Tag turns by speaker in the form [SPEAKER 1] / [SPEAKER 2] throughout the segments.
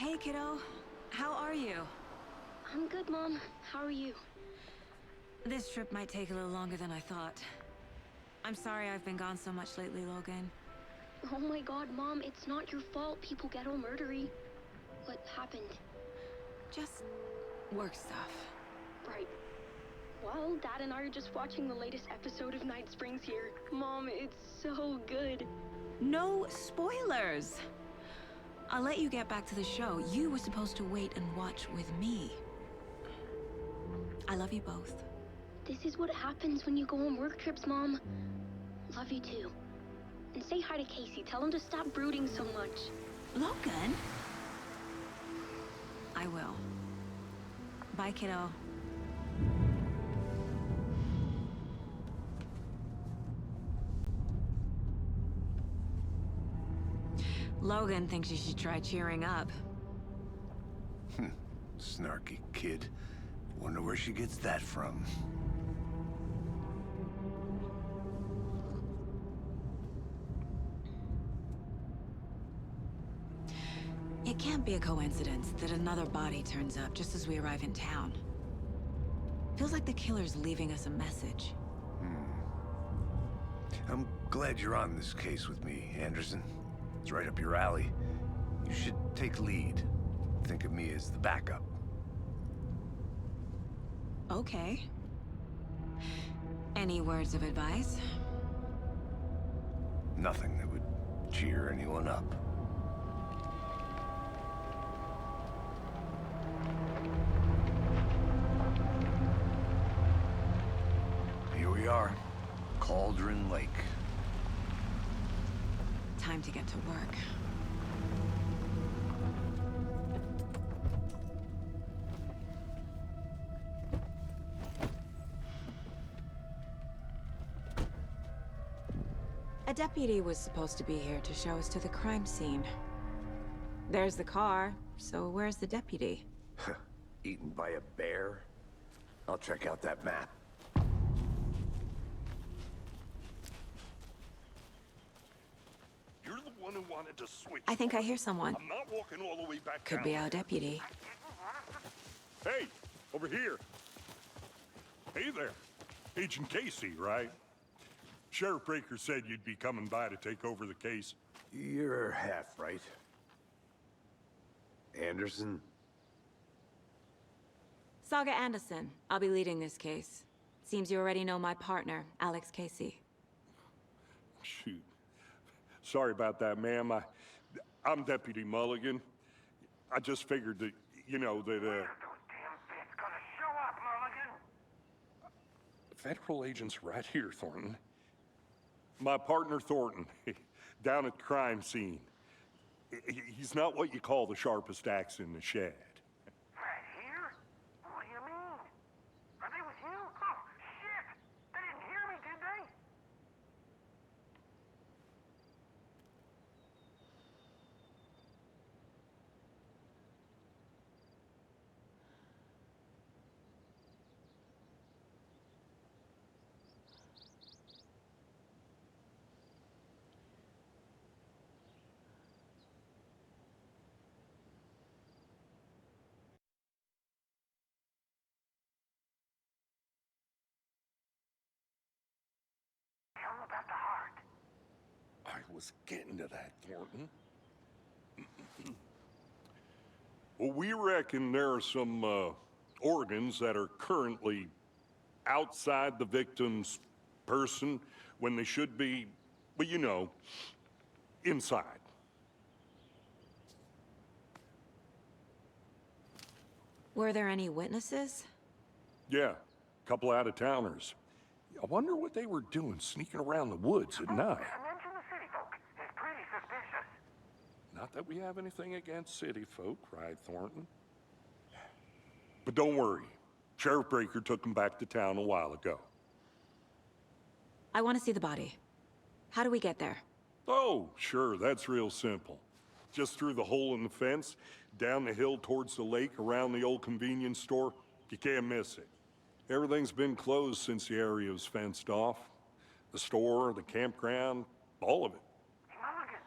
[SPEAKER 1] Hey, kiddo. How are you?
[SPEAKER 2] I'm good, Mom. How are you?
[SPEAKER 1] This trip might take a little longer than I thought. I'm sorry I've been gone so much lately, Logan.
[SPEAKER 2] Oh my god, Mom, it's not your fault people get all murdery. What happened?
[SPEAKER 1] Just work stuff.
[SPEAKER 2] Right. Well, Dad and I are just watching the latest episode of Night Springs here. Mom, it's so good.
[SPEAKER 1] No spoilers! I'll let you get back to the show. You were supposed to wait and watch with me. I love you both.
[SPEAKER 2] This is what happens when you go on work trips, Mom. Love you too. And say hi to Casey. Tell him to stop brooding so much.
[SPEAKER 1] Logan? I will. Bye, kiddo. Logan thinks you should try cheering up.
[SPEAKER 3] Snarky kid. Wonder where she gets that from.
[SPEAKER 1] It can't be a coincidence that another body turns up just as we arrive in town. Feels like the killer's leaving us a message.
[SPEAKER 3] I'm glad you're on this case with me, Anderson. It's right up your alley. You should take lead. Think of me as the backup.
[SPEAKER 1] Okay. Any words of advice?
[SPEAKER 3] Nothing that would cheer anyone up. Here we are. Cauldron Lake.
[SPEAKER 1] Time to get to work. A deputy was supposed to be here to show us to the crime scene. There's the car, so where's the deputy?
[SPEAKER 3] Eaten by a bear? I'll check out that map.
[SPEAKER 4] You're the one who wanted to switch.
[SPEAKER 1] I think I hear someone.
[SPEAKER 4] I'm not walking all the way back
[SPEAKER 1] Could
[SPEAKER 4] down.
[SPEAKER 1] be our deputy.
[SPEAKER 4] Hey, over here. Hey there. Agent Casey, right? Sheriff Breaker said you'd be coming by to take over the case.
[SPEAKER 3] You're half right. Anderson?
[SPEAKER 1] Saga Anderson. I'll be leading this case. Seems you already know my partner, Alex Casey.
[SPEAKER 4] Shoot. Sorry about that, ma'am. I'm Deputy Mulligan. I just figured that, you know, that,
[SPEAKER 5] Those damn feds gonna show up, Mulligan.
[SPEAKER 4] Federal agent's right here, Thornton. My partner, Thornton, down at the crime scene. He's not what you call the sharpest axe in the shed.
[SPEAKER 5] Right here? What do you mean? Are they with you? Oh, shit! They didn't hear me, did they? Tell them about the heart.
[SPEAKER 4] I was getting to that, Thornton. Well, we reckon there are some organs that are currently outside the victim's person when they should be, well, you know, inside.
[SPEAKER 1] Were there any witnesses?
[SPEAKER 4] Yeah, a couple out-of-towners. I wonder what they were doing sneaking around the woods at night.
[SPEAKER 5] Mention the city folk. It's pretty suspicious.
[SPEAKER 4] Not that we have anything against city folk, right, Thornton? But don't worry. Sheriff Breaker took them back to town a while ago.
[SPEAKER 1] I want to see the body. How do we get there?
[SPEAKER 4] Oh, sure, that's real simple. Just through the hole in the fence, down the hill towards the lake, around the old convenience store. You can't miss it. Everything's been closed since the area was fenced off. The store, the campground, all of it.
[SPEAKER 5] Hey, Mulligan,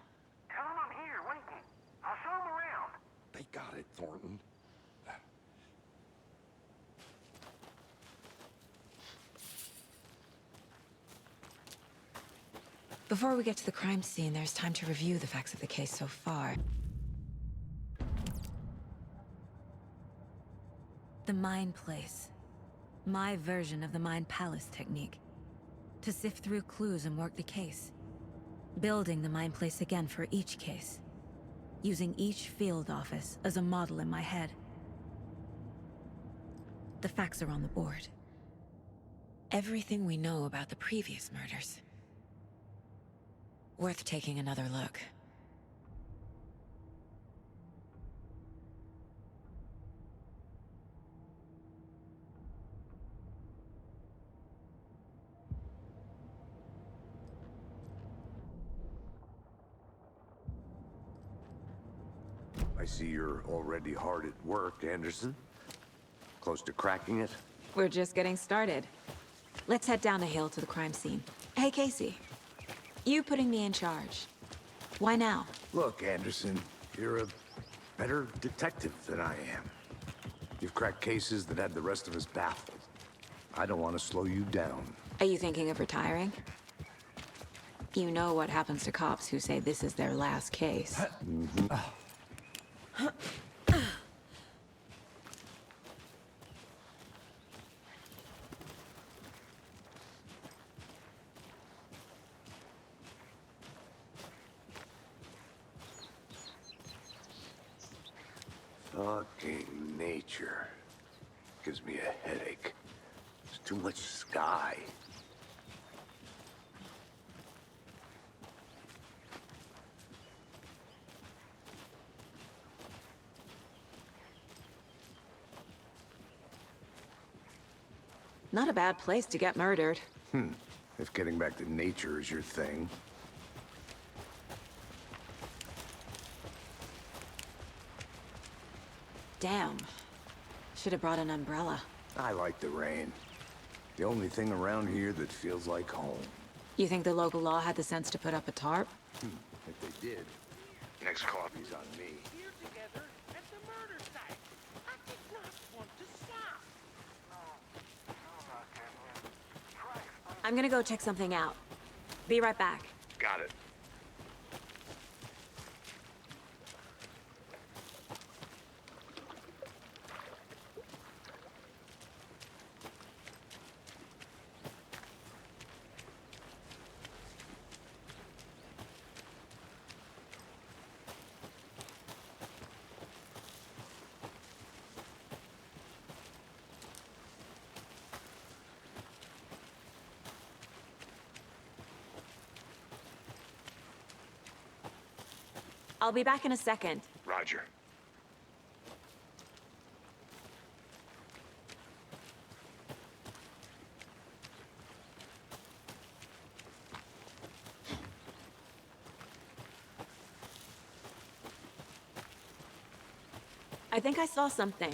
[SPEAKER 5] tell them I'm here waiting. I'll show them around.
[SPEAKER 4] They got Thornton.
[SPEAKER 1] Before we get to the crime scene, there's time to review the facts of the case so far. The Mind Place. My version of the Mind Palace technique. To sift through clues and work the case. Building the Mind Place again for each case. Using each field office as a model in my head. The facts are on the board. Everything we know about the previous murders. Worth taking another look.
[SPEAKER 3] I see you're already hard at work, Anderson. Close to cracking it?
[SPEAKER 1] We're just getting started. Let's head down the hill to the crime scene. Hey, Casey. You putting me in charge. Why now?
[SPEAKER 3] Look, Anderson, you're a better detective than I am. You've cracked cases that had the rest of us baffled. I don't want to slow you down.
[SPEAKER 1] Are you thinking of retiring? You know what happens to cops who say this is their last case.
[SPEAKER 3] Fucking nature. Gives me a headache. There's too much sky.
[SPEAKER 1] Not a bad place to get murdered.
[SPEAKER 3] If getting back to nature is your thing.
[SPEAKER 1] Damn. Should have brought an umbrella.
[SPEAKER 3] I like the rain. The only thing around here that feels like home.
[SPEAKER 1] You think the local law had the sense to put up a tarp?
[SPEAKER 3] If they did, next coffee's on me.
[SPEAKER 5] Here together at the murder site. I did not want to stop.
[SPEAKER 1] I'm gonna go check something out. Be right back.
[SPEAKER 3] Got it.
[SPEAKER 1] I'll be back in a second.
[SPEAKER 3] Roger.
[SPEAKER 1] I think I saw something.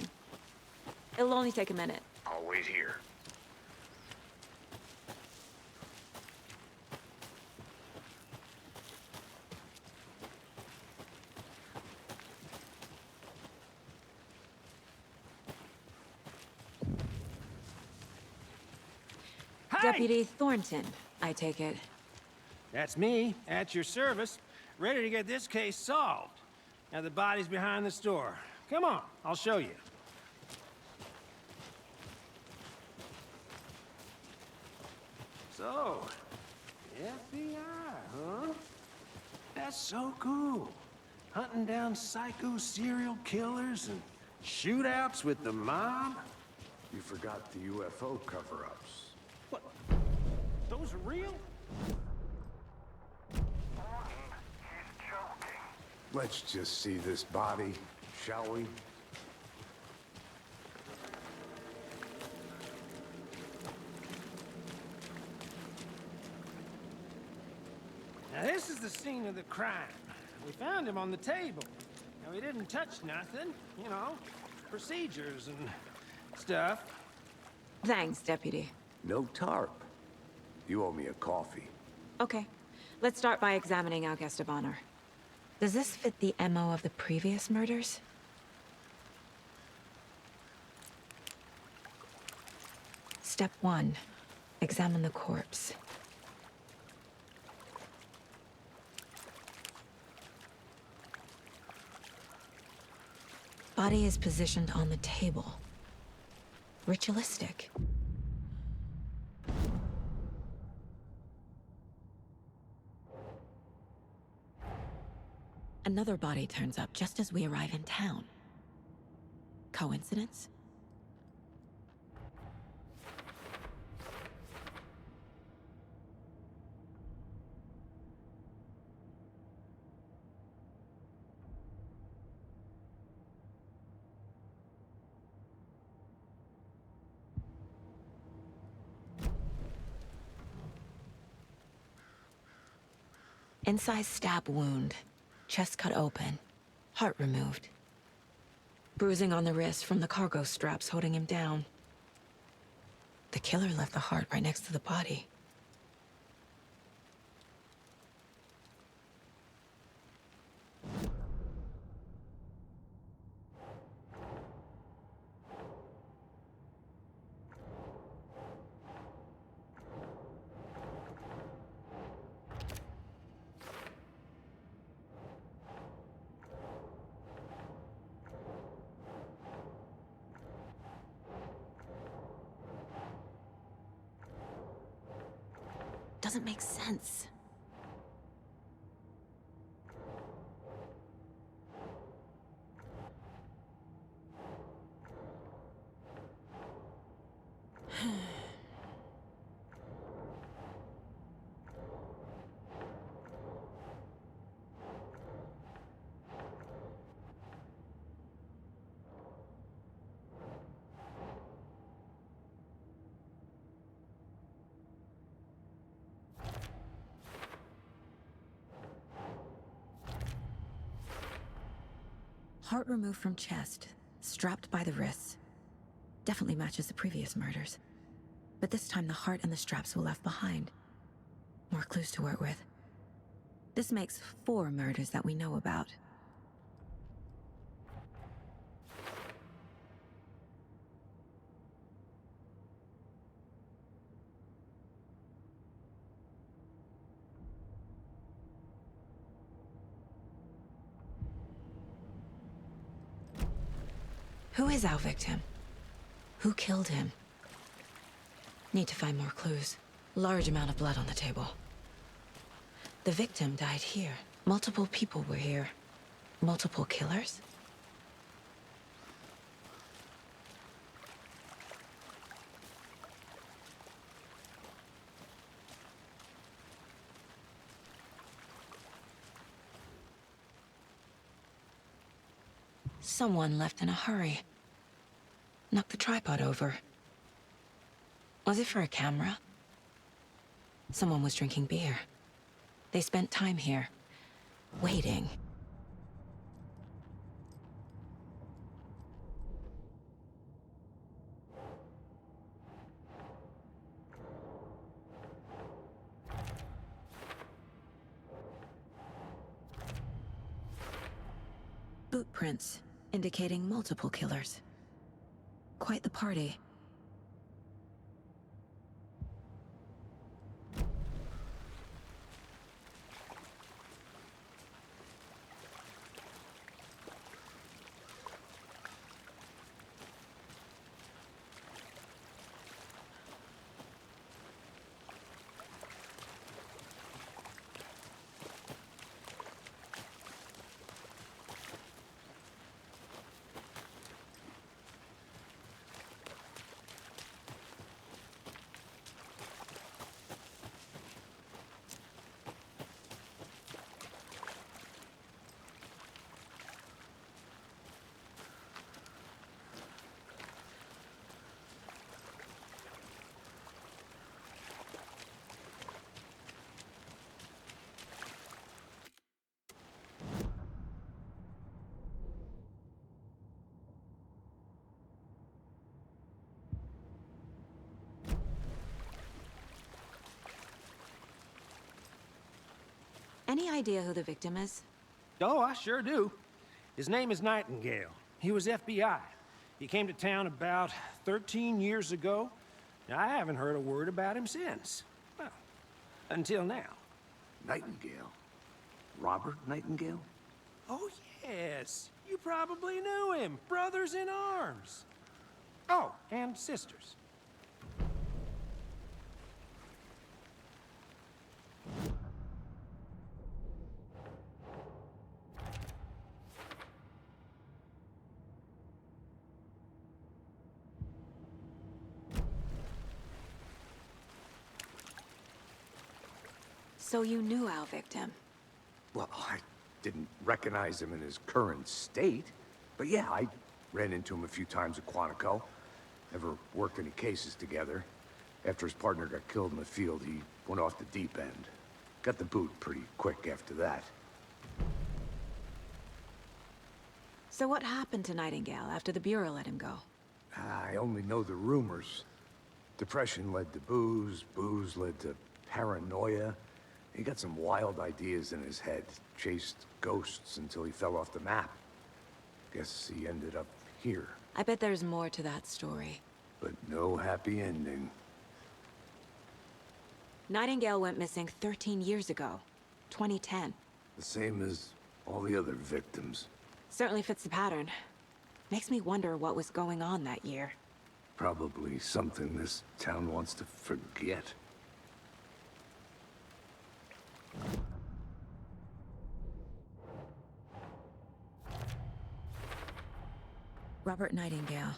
[SPEAKER 1] It'll only take a minute.
[SPEAKER 3] I'll wait here.
[SPEAKER 1] Deputy Thornton, I take it.
[SPEAKER 6] That's me, at your service, ready to get this case solved. Now the body's behind the store. Come on, I'll show you. So, FBI, huh? That's so cool. Hunting down psycho serial killers and shootouts with the mob.
[SPEAKER 3] You forgot the UFO cover-ups.
[SPEAKER 6] What? Those are real?
[SPEAKER 3] Let's just see this body, shall we?
[SPEAKER 6] Now this is the scene of the crime. We found him on the table. Now he didn't touch nothing, you know, procedures and stuff.
[SPEAKER 1] Thanks, Deputy.
[SPEAKER 3] No tarp. You owe me a coffee.
[SPEAKER 1] Okay. Let's start by examining our guest of honor. Does this fit the MO of the previous murders? Step 1. Examine the corpse. Body is positioned on the table. Ritualistic. Another body turns up just as we arrive in town. Coincidence? Incised stab wound. Chest cut open. Heart removed. Bruising on the wrist from the cargo straps holding him down. The killer left the heart right next to the body. Doesn't make sense. Heart removed from chest, strapped by the wrists. Definitely matches the previous murders. But this time the heart and the straps were left behind. More clues to work with. This makes 4 murders that we know about. Who is our victim? Who killed him? Need to find more clues. Large amount of blood on the table. The victim died here. Multiple people were here. Multiple killers? Someone left in a hurry. Knocked the tripod over. Was it for a camera? Someone was drinking beer. They spent time here, waiting. Boot prints, indicating multiple killers. Quite the party. Any idea who the victim is?
[SPEAKER 6] Oh, I sure do. His name is Nightingale. He was FBI. He came to town about 13 years ago. I haven't heard a word about him since. Well, until now.
[SPEAKER 3] Nightingale? Robert Nightingale?
[SPEAKER 6] Oh, yes. You probably knew him. Brothers in arms. Oh, and sisters.
[SPEAKER 1] So you knew our victim?
[SPEAKER 3] Well, I didn't recognize him in his current state. But yeah, I ran into him a few times at Quantico. Never worked any cases together. After his partner got killed in the field, he went off the deep end. Got the boot pretty quick after that.
[SPEAKER 1] So what happened to Nightingale after the Bureau let him go?
[SPEAKER 3] I only know the rumors. Depression led to booze, booze led to paranoia. He got some wild ideas in his head, chased ghosts until he fell off the map. Guess he ended up here.
[SPEAKER 1] I bet there's more to that story.
[SPEAKER 3] But no happy ending.
[SPEAKER 1] Nightingale went missing 13 years ago, 2010.
[SPEAKER 3] The same as all the other victims.
[SPEAKER 1] Certainly fits the pattern. Makes me wonder what was going on that year.
[SPEAKER 3] Probably something this town wants to forget.
[SPEAKER 1] Robert Nightingale,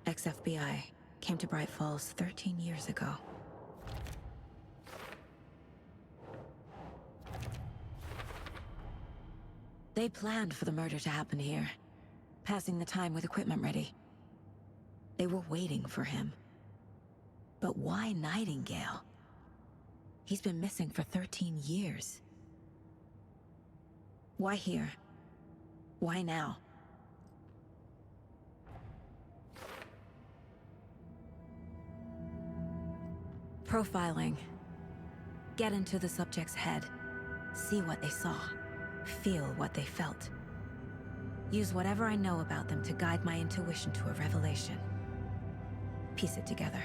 [SPEAKER 1] ex-FBI, came to Bright Falls 13 years ago. They planned for the murder to happen here, passing the time with equipment ready. They were waiting for him. But why Nightingale? He's been missing for 13 years. Why here? Why now? Profiling. Get into the subject's head. See what they saw. Feel what they felt. Use whatever I know about them to guide my intuition to a revelation. Piece it together.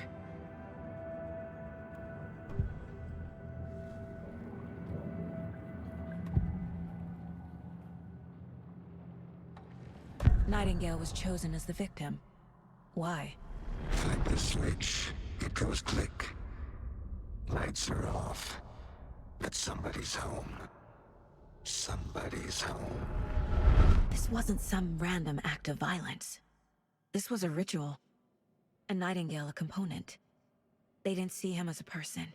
[SPEAKER 1] Nightingale was chosen as the victim. Why?
[SPEAKER 7] Flip the switch, it goes click. Lights are off. But somebody's home. Somebody's home.
[SPEAKER 1] This wasn't some random act of violence. This was a ritual. And Nightingale a component. They didn't see him as a person.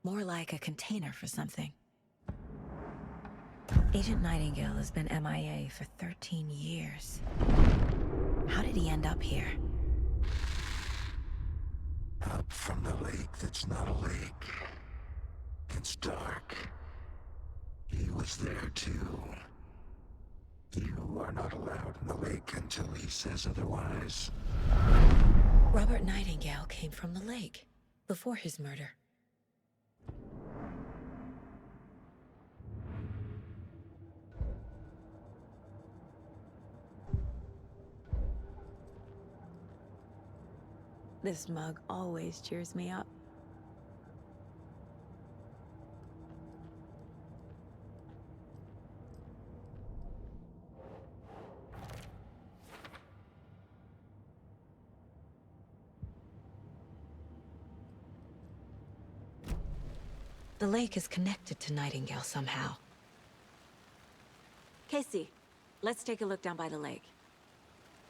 [SPEAKER 1] More like a container for something. Agent Nightingale has been MIA for 13 years. How did he end up here?
[SPEAKER 7] Up from the lake that's not a lake. It's dark. He was there too. You are not allowed in the lake until he says otherwise.
[SPEAKER 1] Robert Nightingale came from the lake, before his murder. This mug always cheers me up. The lake is connected to Nightingale somehow. Casey, let's take a look down by the lake.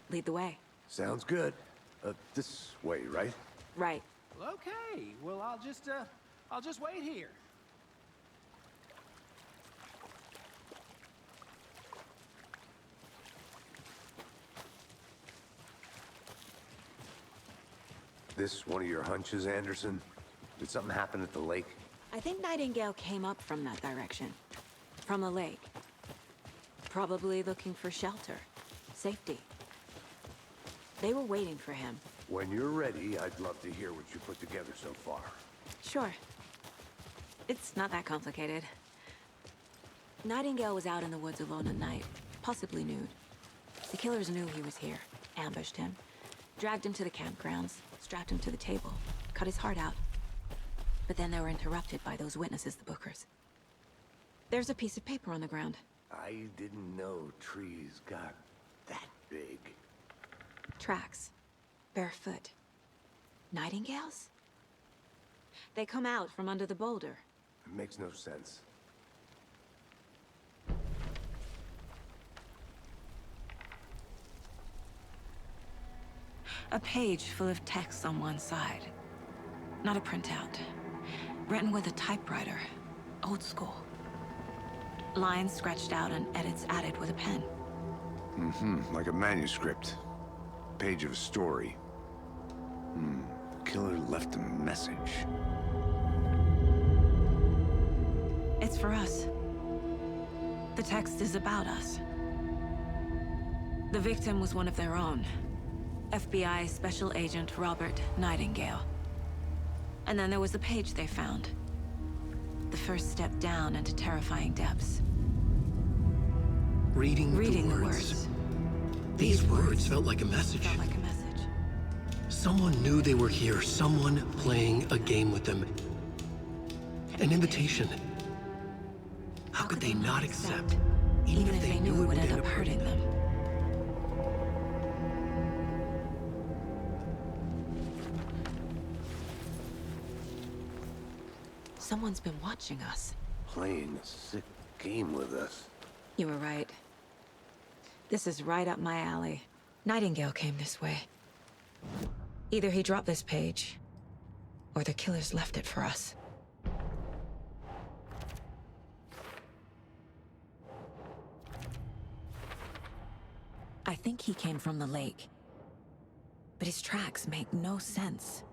[SPEAKER 1] Lead the way.
[SPEAKER 3] Sounds good. This way, right?
[SPEAKER 1] Right.
[SPEAKER 6] Well, okay. Well, I'll just wait here.
[SPEAKER 3] This one of your hunches, Anderson? Did something happen at the lake?
[SPEAKER 1] I think Nightingale came up from that direction. From the lake. Probably looking for shelter. Safety. They were waiting for him.
[SPEAKER 3] When you're ready, I'd love to hear what you put together so far.
[SPEAKER 1] Sure. It's not that complicated. Nightingale was out in the woods alone at night, possibly nude. The killers knew he was here, ambushed him, Dragged him to the campgrounds, strapped him to the table, cut his heart out. But then they were interrupted by those witnesses, the Bookers. There's a piece of paper on the ground.
[SPEAKER 3] I didn't know trees got that big.
[SPEAKER 1] Tracks. Barefoot. Nightingales? They come out from under the boulder.
[SPEAKER 3] It makes no sense.
[SPEAKER 1] A page full of text on one side. Not a printout. Written with a typewriter. Old school. Lines scratched out and edits added with a pen.
[SPEAKER 3] Like a manuscript. Page of a story. Killer left a message.
[SPEAKER 1] It's for us. The text is about us. The victim was one of their own. FBI Special Agent Robert Nightingale. And then there was the page they found. The first step down into terrifying depths.
[SPEAKER 8] Reading
[SPEAKER 1] the words.
[SPEAKER 8] These words felt like a message.
[SPEAKER 1] Felt like a message.
[SPEAKER 8] Someone knew they were here, someone playing a game with them. An invitation. How could they not accept, even if they knew it would end up hurting them?
[SPEAKER 1] Someone's been watching us.
[SPEAKER 3] Playing a sick game with us.
[SPEAKER 1] You were right. This is right up my alley. Nightingale came this way. Either he dropped this page, or the killers left it for us. I think he came from the lake. But his tracks make no sense.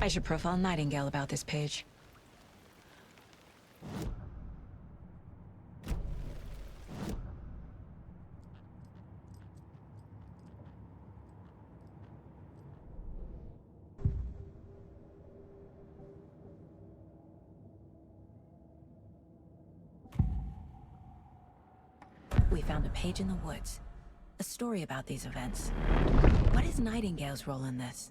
[SPEAKER 1] I should profile Nightingale about this page. We found a page in the woods. A story about these events. What is Nightingale's role in this?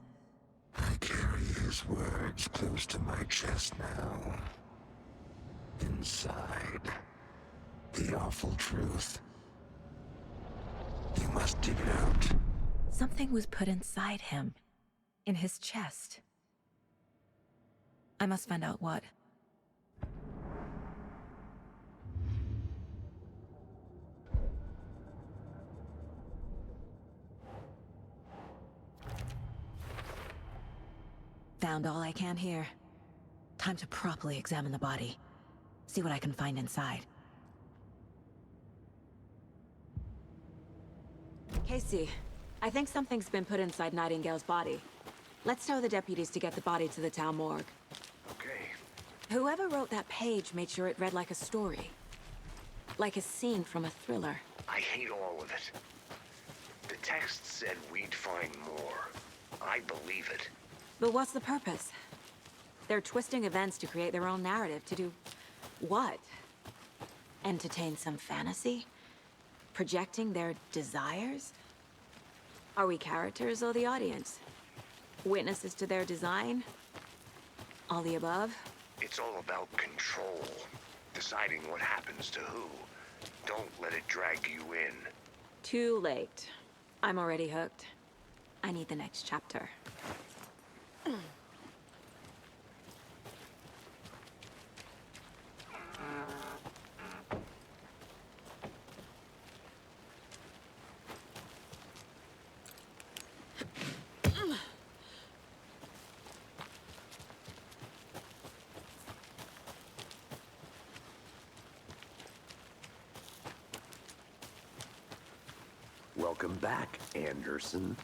[SPEAKER 7] I carry his words close to my chest now. Inside, the awful truth. You must dig it out.
[SPEAKER 1] Something was put inside him. In his chest. I must find out what. Found all I can here. Time to properly examine the body. See what I can find inside. Casey, I think something's been put inside Nightingale's body. Let's tell the deputies to get the body to the town morgue.
[SPEAKER 3] Okay.
[SPEAKER 1] Whoever wrote that page made sure it read like a story. Like a scene from a thriller.
[SPEAKER 3] I hate all of it. The text said we'd find more. I believe it.
[SPEAKER 1] But what's the purpose? They're twisting events to create their own narrative. To do what? Entertain some fantasy? Projecting their desires? Are we characters or the audience? Witnesses to their design? All the above?
[SPEAKER 3] It's all about control. Deciding what happens to who. Don't let it drag you in.
[SPEAKER 1] Too late. I'm already hooked. I need the next chapter.
[SPEAKER 3] Welcome back, Anderson.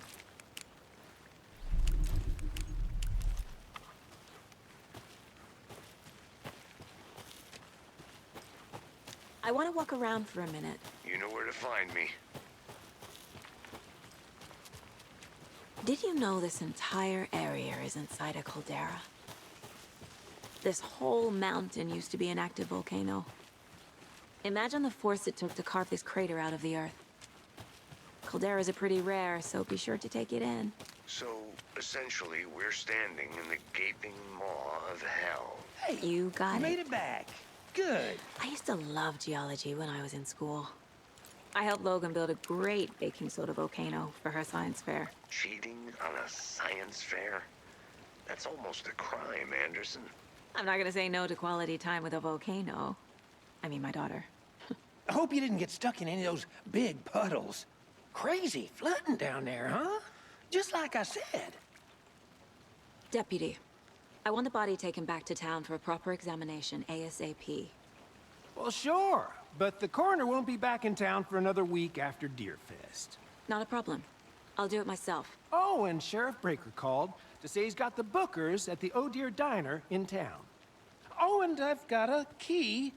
[SPEAKER 1] I want to walk around for a minute.
[SPEAKER 3] You know where to find me.
[SPEAKER 1] Did you know this entire area is inside a caldera? This whole mountain used to be an active volcano. Imagine the force it took to carve this crater out of the earth. Calderas are pretty rare, so be sure to take it in.
[SPEAKER 7] So, essentially, we're standing in the gaping maw of hell.
[SPEAKER 6] Hey,
[SPEAKER 1] You got
[SPEAKER 6] you
[SPEAKER 1] it.
[SPEAKER 6] made it back. Good.
[SPEAKER 1] I used to love geology when I was in school. I helped Logan build a great baking soda volcano for her science fair.
[SPEAKER 7] Cheating on a science fair? That's almost a crime, Anderson.
[SPEAKER 1] I'm not gonna say no to quality time with a volcano. I mean, my daughter.
[SPEAKER 6] I hope you didn't get stuck in any of those big puddles. Crazy flooding down there, huh? Just like I said.
[SPEAKER 1] Deputy, I want the body taken back to town for a proper examination ASAP.
[SPEAKER 6] Well, sure. But the coroner won't be back in town for another week after Deerfest.
[SPEAKER 1] Not a problem. I'll do it myself.
[SPEAKER 6] Oh, and Sheriff Breaker called to say he's got the bookers at the Oh Dear Diner in town. Oh, and I've got a key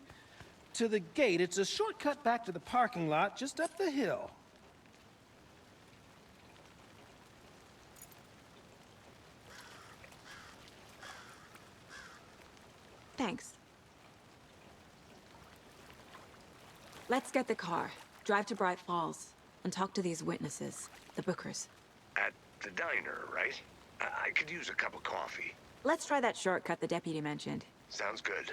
[SPEAKER 6] to the gate. It's a shortcut back to the parking lot just up the hill.
[SPEAKER 1] Thanks. Let's get the car, drive to Bright Falls, and talk to these witnesses, the bookers.
[SPEAKER 7] At the diner, right? I could use a cup of coffee.
[SPEAKER 1] Let's try that shortcut the deputy mentioned.
[SPEAKER 7] Sounds good.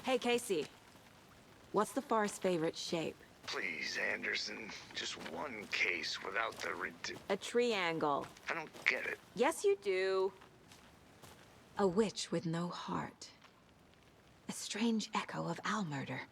[SPEAKER 1] Hey, Casey. What's the far's favorite shape?
[SPEAKER 7] Please, Anderson. Just one case without the
[SPEAKER 1] A triangle.
[SPEAKER 7] I don't get it.
[SPEAKER 1] Yes, you do. A witch with no heart. A strange echo of owl murder.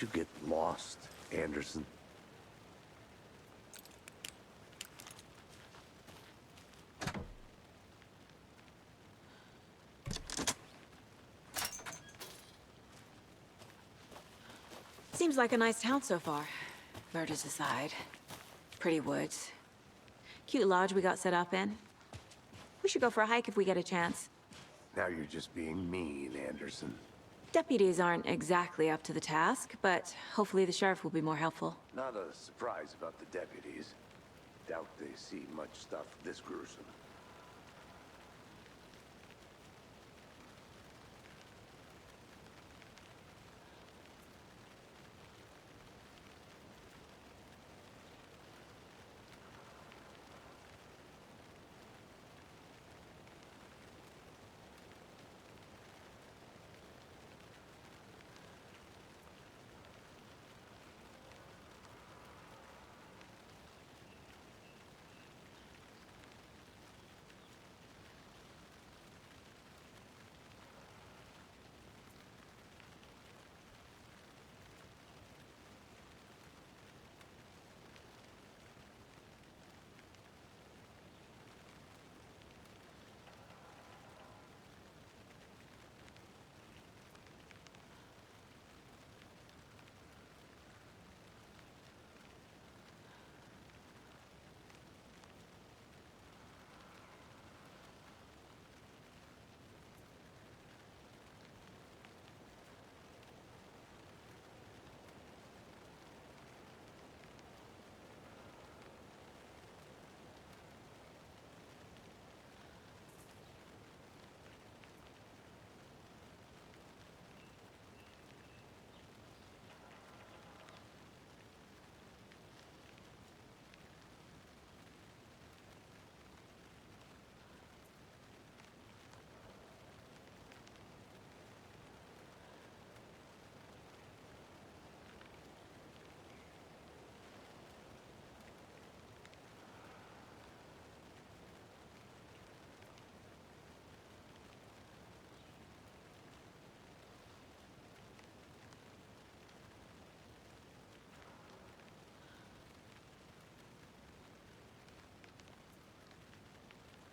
[SPEAKER 3] you get lost, Anderson?
[SPEAKER 1] Seems like a nice town so far. Murders aside. Pretty woods. Cute lodge we got set up in. We should go for a hike if we get a chance.
[SPEAKER 3] Now you're just being mean, Anderson.
[SPEAKER 1] Deputies aren't exactly up to the task, but hopefully the sheriff will be more helpful.
[SPEAKER 3] Not a surprise about the deputies. Doubt they see much stuff this gruesome.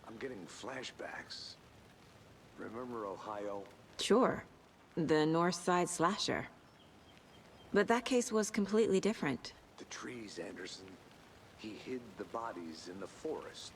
[SPEAKER 3] I'm getting flashbacks. Remember Ohio?
[SPEAKER 1] Sure. The North Side slasher. But that case was completely different.
[SPEAKER 3] The trees, Anderson. He hid the bodies in the forest.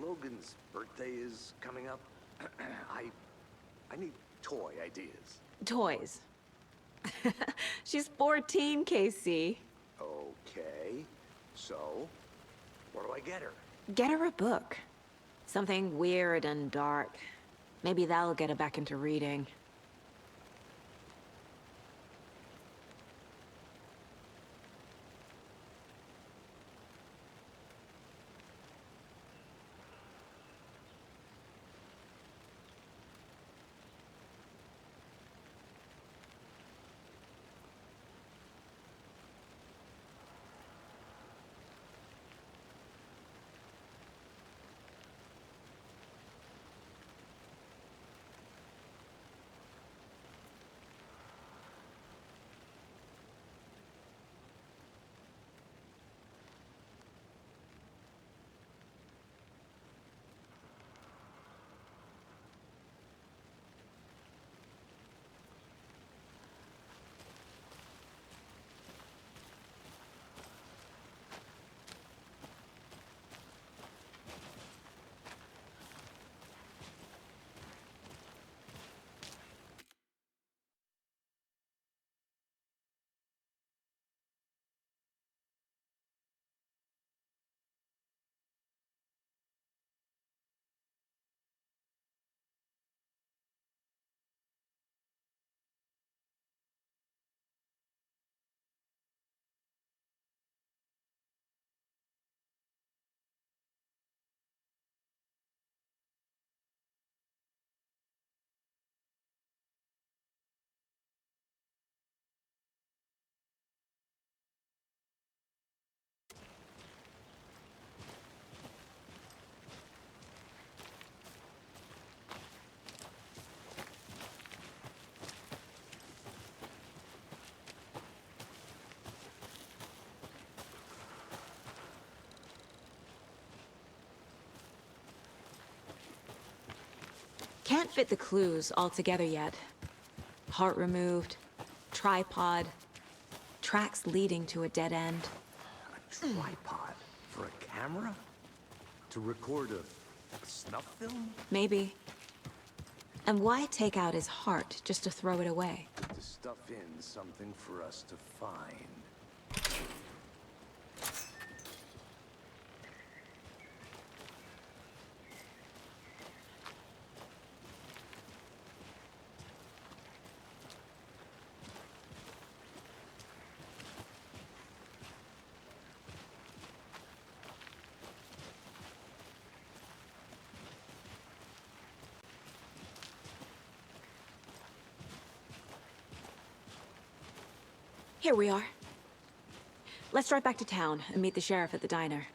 [SPEAKER 3] Logan's birthday is coming up. I need toy ideas.
[SPEAKER 9] Toys. She's 14, Casey.
[SPEAKER 3] Okay, so what do I get her?
[SPEAKER 9] Get her a book. Something weird and dark. Maybe that'll get her back into reading. Can't fit the clues all together yet. Heart removed, tripod, tracks leading to a dead end.
[SPEAKER 3] A tripod? For a camera? To record a snuff film?
[SPEAKER 9] Maybe. And why take out his heart just to throw it away?
[SPEAKER 3] To stuff in something for us to find.
[SPEAKER 9] Here we are. Let's drive back to town and meet the sheriff at the diner.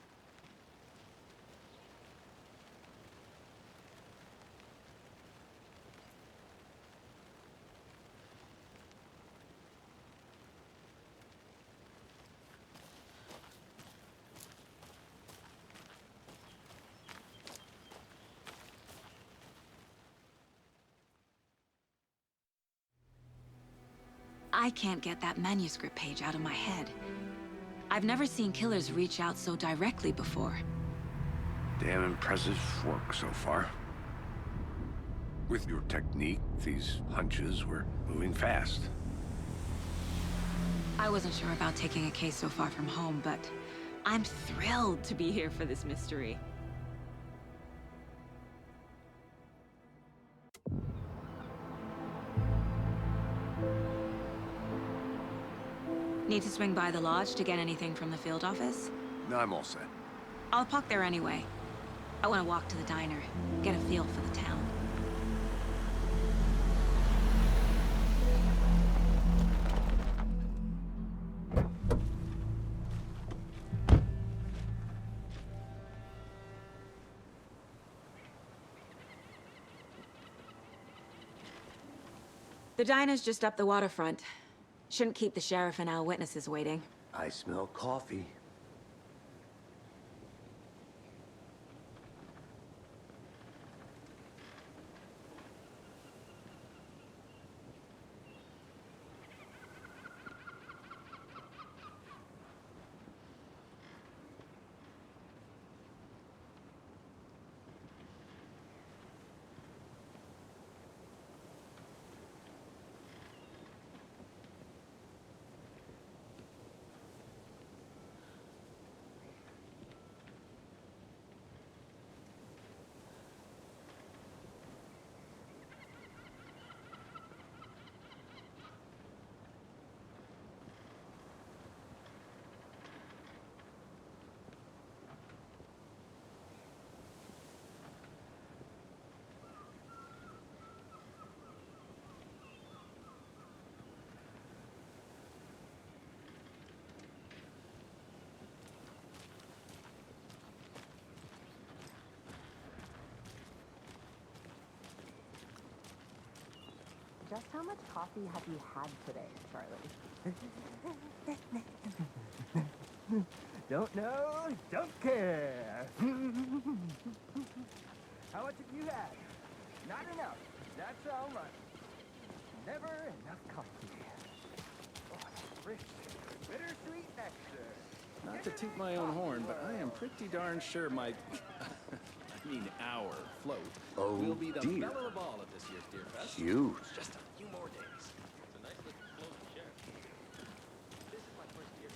[SPEAKER 9] I can't get that manuscript page out of my head. I've never seen killers reach out so directly before.
[SPEAKER 3] Damn impressive work so far. With your technique, these hunches were moving fast.
[SPEAKER 9] I wasn't sure about taking a case so far from home, but I'm thrilled to be here for this mystery. Need to swing by the lodge to get anything from the field office?
[SPEAKER 3] No, I'm all set.
[SPEAKER 9] I'll park there anyway. I want to walk to the diner, get a feel for the town. The diner's just up the waterfront. Shouldn't keep the sheriff and our witnesses waiting.
[SPEAKER 3] I smell coffee.
[SPEAKER 10] How much coffee have you had today, Charlie?
[SPEAKER 11] Don't know, don't care. How much have you had? Not enough. That's all right. Never enough coffee. Oh, rich, bittersweet nectar.
[SPEAKER 12] Not to toot my own horn, but I am pretty darn sure my, our float will be the belle of the ball at this year's Deer Fest.
[SPEAKER 3] Huge.
[SPEAKER 12] Just a few more days. It's a nice little float to share. This is my first Deer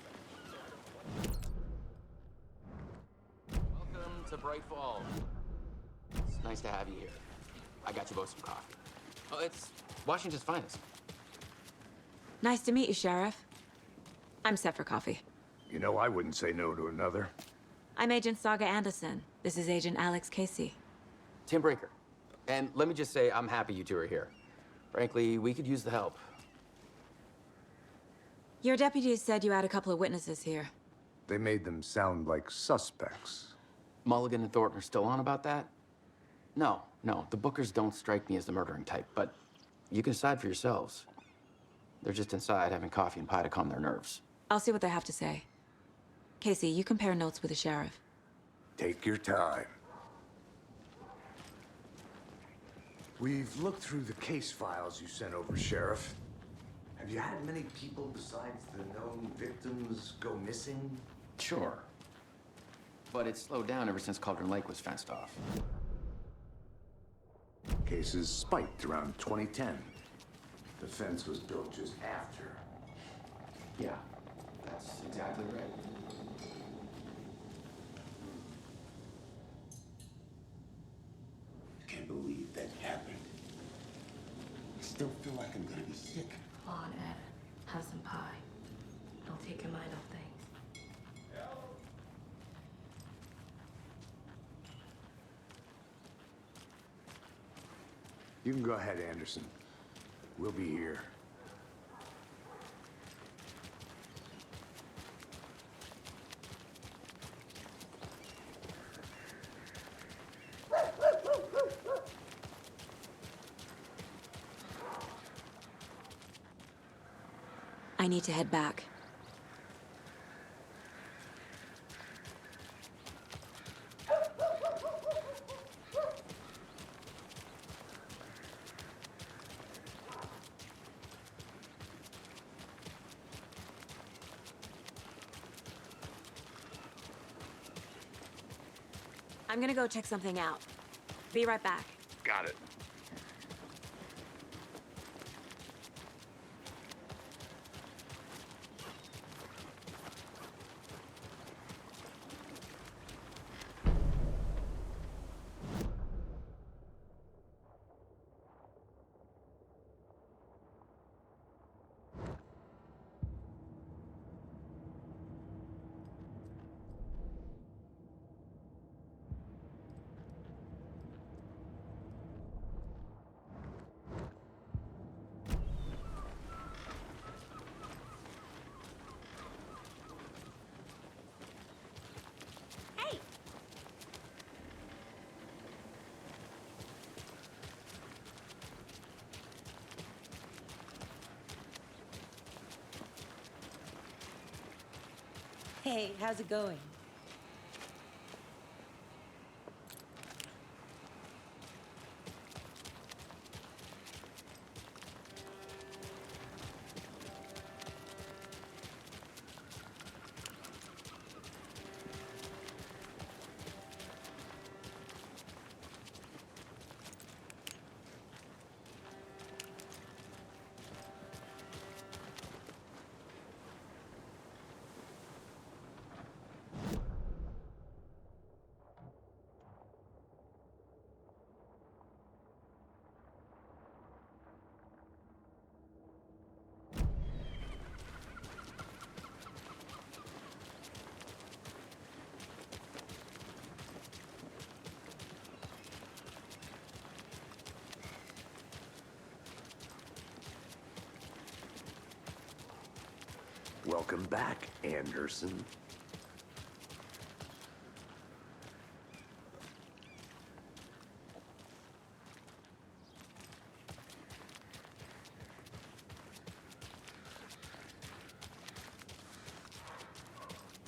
[SPEAKER 12] Fest.
[SPEAKER 13] Welcome to Bright Falls. It's nice to have you here. I got you both some coffee. Oh, it's Washington's finest.
[SPEAKER 9] Nice to meet you, Sheriff. I'm set for coffee.
[SPEAKER 3] You know, I wouldn't say no to another.
[SPEAKER 9] I'm Agent Saga Anderson. This is Agent Alex Casey.
[SPEAKER 13] Tim Breaker. And let me just say, I'm happy you two are here. Frankly, we could use the help.
[SPEAKER 9] Your deputies said you had a couple of witnesses here.
[SPEAKER 3] They made them sound like suspects.
[SPEAKER 13] Mulligan and Thornton are still on about that? No, the Bookers don't strike me as the murdering type, but you can decide for yourselves. They're just inside having coffee and pie to calm their nerves.
[SPEAKER 9] I'll see what they have to say. Casey, you compare notes with the sheriff.
[SPEAKER 3] Take your time. We've looked through the case files you sent over, Sheriff. Have you had many people besides the known victims go missing?
[SPEAKER 13] Sure. But it's slowed down ever since Cauldron Lake was fenced off.
[SPEAKER 3] Cases spiked around 2010. The fence was built just after.
[SPEAKER 13] Yeah, that's exactly right.
[SPEAKER 7] Can't believe that happened. I still feel like I'm gonna be sick.
[SPEAKER 1] Come on, Ed. Have some pie. Don't take your mind off things.
[SPEAKER 3] You can go ahead, Anderson. We'll be here.
[SPEAKER 9] I need to head back. I'm gonna go check something out. Be right back.
[SPEAKER 3] Got it.
[SPEAKER 10] Hey, how's it going?
[SPEAKER 3] Welcome back, Anderson.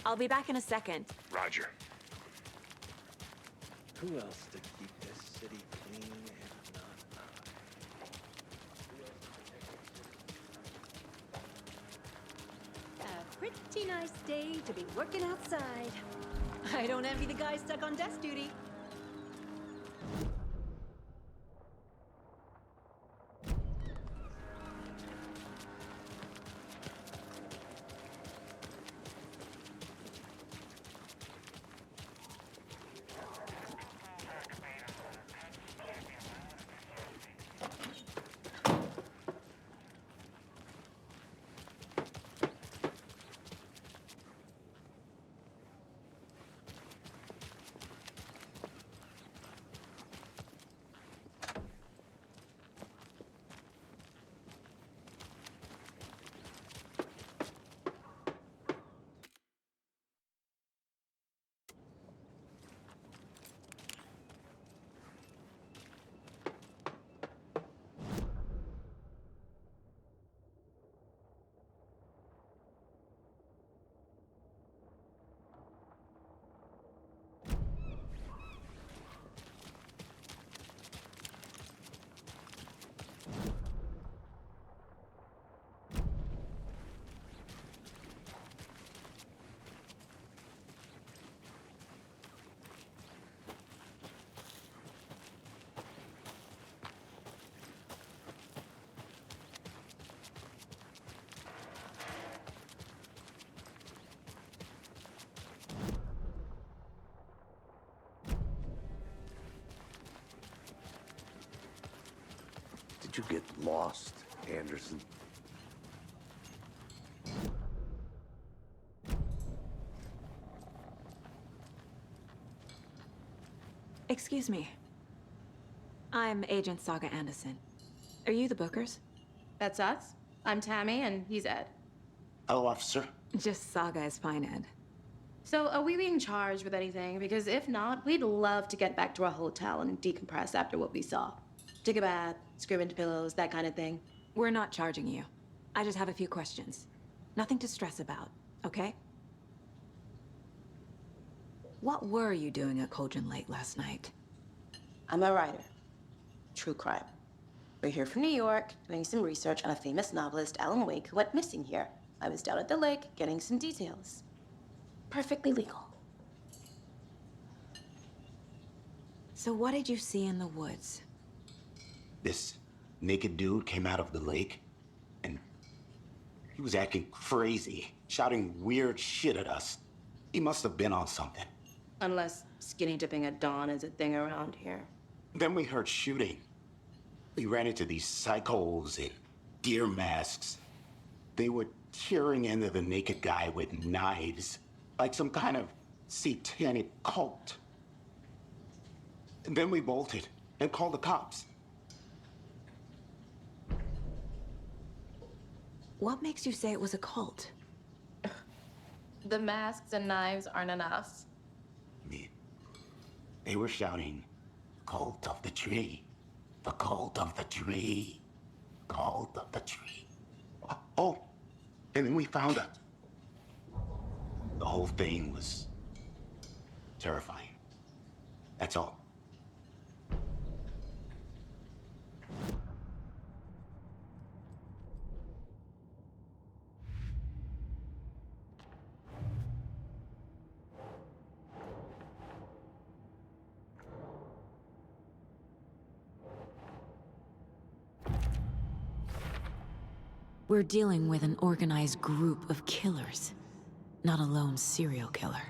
[SPEAKER 9] I'll be back in a second.
[SPEAKER 3] Roger.
[SPEAKER 12] Who else to keep this city clean if not us?
[SPEAKER 10] A pretty nice day to be working outside. I don't envy the guy stuck on desk duty.
[SPEAKER 3] Did you get lost, Anderson?
[SPEAKER 9] Excuse me. I'm Agent Saga Anderson. Are you the Bookers?
[SPEAKER 14] That's us. I'm Tammy, and he's Ed.
[SPEAKER 15] Hello, officer.
[SPEAKER 9] Just Saga is fine, Ed.
[SPEAKER 14] So, are we being charged with anything? Because if not, we'd love to get back to our hotel and decompress after what we saw. Take a bath, scream into pillows, that kind of thing.
[SPEAKER 9] We're not charging you. I just have a few questions. Nothing to stress about, okay? What were you doing at Cauldron Lake last night?
[SPEAKER 14] I'm a writer. True crime. We're here from New York, doing some research on a famous novelist, Alan Wake, who went missing here. I was down at the lake, getting some details. Perfectly legal.
[SPEAKER 9] So what did you see in the woods?
[SPEAKER 15] This naked dude came out of the lake, and he was acting crazy, shouting weird shit at us. He must have been on something.
[SPEAKER 14] Unless skinny dipping at dawn is a thing around here.
[SPEAKER 15] Then we heard shooting. We ran into these psychos in deer masks. They were tearing into the naked guy with knives, like some kind of satanic cult. And then we bolted and called the cops.
[SPEAKER 9] What makes you say it was a cult?
[SPEAKER 14] The masks and knives aren't enough.
[SPEAKER 15] They were shouting, "Cult of the tree, the cult of the tree, cult of the tree." Oh, and then we found it. The whole thing was terrifying. That's all.
[SPEAKER 1] We're dealing with an organized group of killers, not a lone serial killer.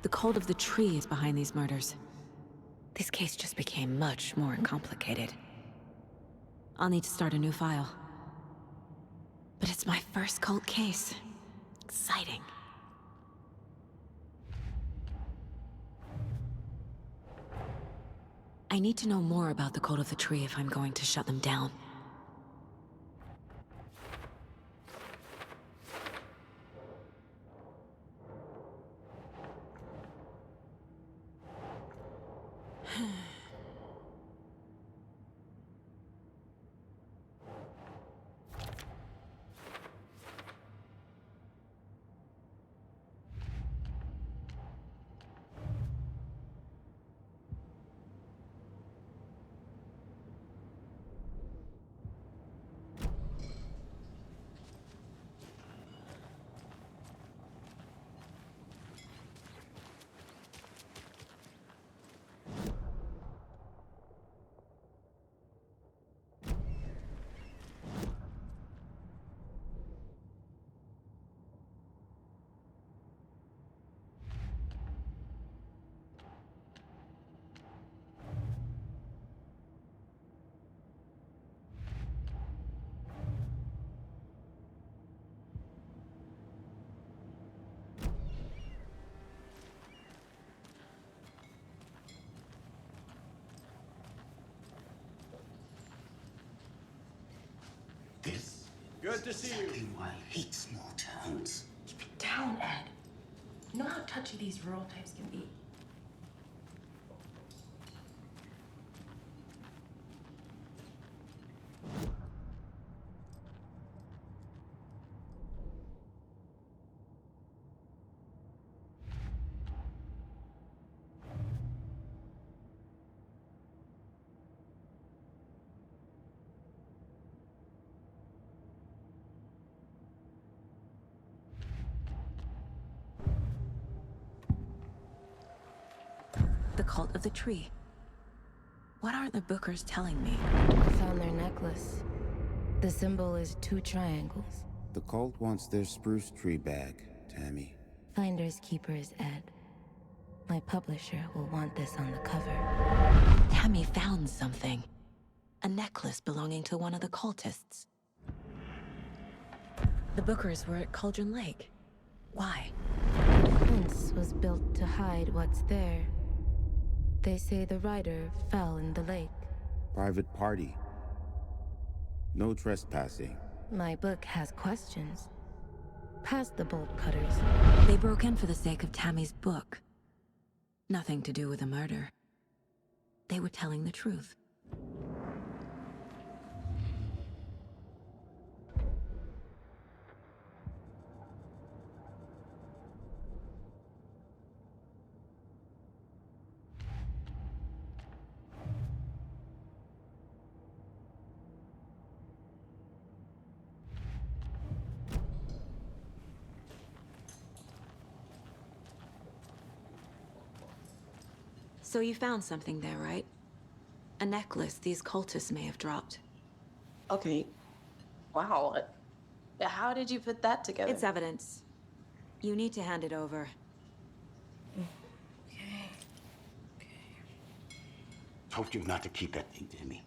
[SPEAKER 1] The cult of the tree is behind these murders. This case just became much more complicated. I'll need to start a new file. But it's my first cult case. Exciting. I need to know more about the cult of the tree if I'm going to shut them down.
[SPEAKER 12] Good to see you.
[SPEAKER 15] Why I hate small towns.
[SPEAKER 14] Keep it down, Ed. You know how touchy these rural types can be.
[SPEAKER 1] The cult of the tree. What aren't the Bookers telling me?
[SPEAKER 16] I found their necklace. The symbol is 2 triangles.
[SPEAKER 17] The cult wants their spruce tree back, Tammy.
[SPEAKER 16] Finders keepers, Ed. My publisher will want this on the cover.
[SPEAKER 1] Tammy found something. A necklace belonging to one of the cultists. The Bookers were at Cauldron Lake. Why?
[SPEAKER 16] The fence was built to hide what's there. They say the rider fell in the lake.
[SPEAKER 17] Private party. No trespassing.
[SPEAKER 16] My book has questions. Past the bolt cutters.
[SPEAKER 1] They broke in for the sake of Tammy's book. Nothing to do with the murder. They were telling the truth. So you found something there, right? A necklace these cultists may have dropped.
[SPEAKER 14] Okay. Wow. How did you put that together?
[SPEAKER 1] It's evidence. You need to hand it over.
[SPEAKER 14] Okay.
[SPEAKER 15] Told you not to keep that thing, Tammy.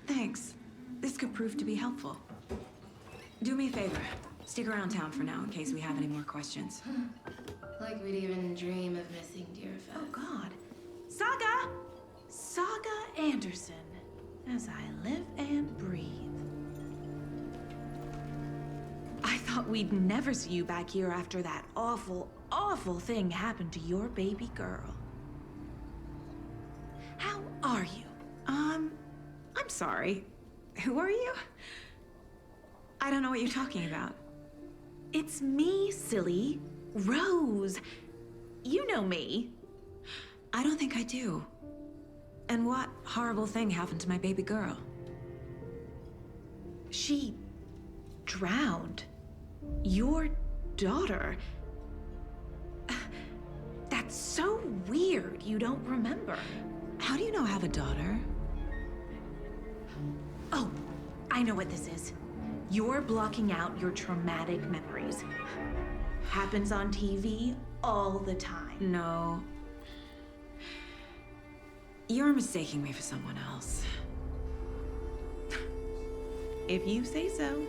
[SPEAKER 1] Thanks. This could prove to be helpful. Do me a favor. Stick around town for now in case we have any more questions.
[SPEAKER 14] Like we'd even dream of missing dear Fez.
[SPEAKER 10] Oh, God. Saga Anderson. As I live and breathe. I thought we'd never see you back here after that awful, awful thing happened to your baby girl. How are you? I'm sorry. Who are you? I don't know what you're talking about. It's me, silly. Rose. You know me.
[SPEAKER 1] I don't think I do. And what horrible thing happened to my baby girl?
[SPEAKER 10] She drowned. Your daughter. That's so weird you don't remember.
[SPEAKER 1] How do you know I have a daughter?
[SPEAKER 10] Oh, I know what this is. You're blocking out your traumatic memories. Happens on TV all the time.
[SPEAKER 1] No. You're mistaking me for someone else.
[SPEAKER 10] If you say so.